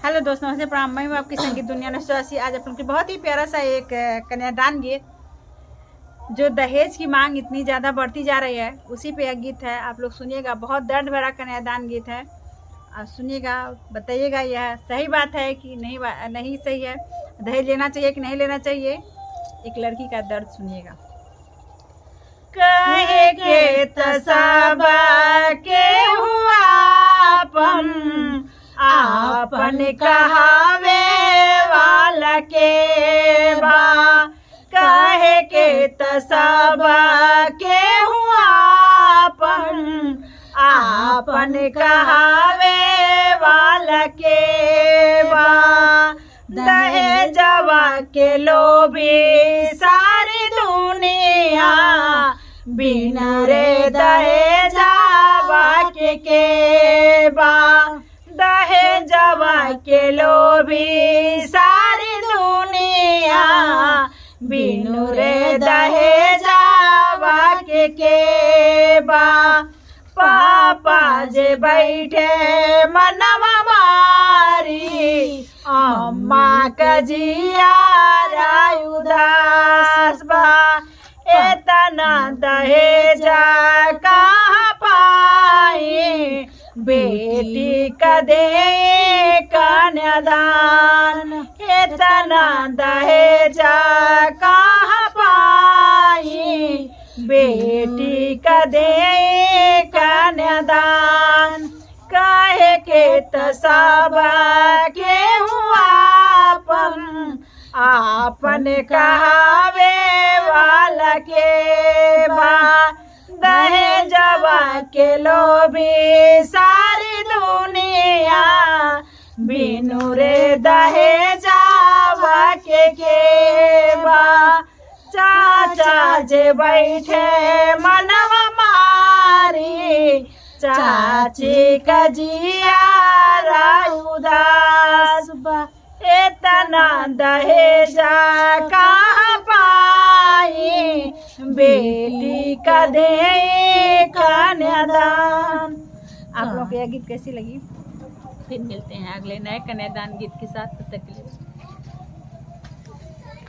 Hello दोस्तों, नमस्ते, प्रणाम। मैं हूँ आपकी संगीत दुनिया नशवासी। आज अपन के बहुत ही प्यारा सा एक कन्यादान गीत, जो दहेज की मांग इतनी ज़्यादा बढ़ती जा रही है, उसी पे यह गीत है। आप लोग सुनिएगा, बहुत दर्द भरा कन्यादान गीत है। आप सुनिएगा, बताइएगा यह सही बात है कि नहीं सही है, दहेज लेना चाहिए कि नहीं लेना चाहिए। एक लड़की का दर्द सुनिएगा। कहे के तसाबा के हुआ आपन कहावे वाला के बा, कहे के तसाबा के हुआ आपन कहावे वाला के बा। दहेजवा के लोभी सारी दुनिया, बिना रे दहेजवा के बा। दहेजवा के लोभी सारी दुनिया, बिनु रे दहेजवा के बा। पापा जे बैठे मनवा मारी, अम्मा कजिया उदास बा। एतना दहेजा कहाँ पाई, बेटी का दे कन्यादान। इतना दहेजा कहाँ पाई, बेटी का दे कन्यादान। कहे के तसाबा के हुआ आपन कहावे वाला के बा। दहेजवा के लोभी सारी दुनिया, बिनु रे दहेजवा के बा। चाचा जे बैठे मनवा मारी, चाची कजिया उदास बा। इतना दहेजा कहाँ पाई, बेटी का दे कन्यादान। आप लोग को यह गीत कैसी लगी? फिर मिलते हैं अगले नए कन्यादान गीत के साथ। तब तक के लिए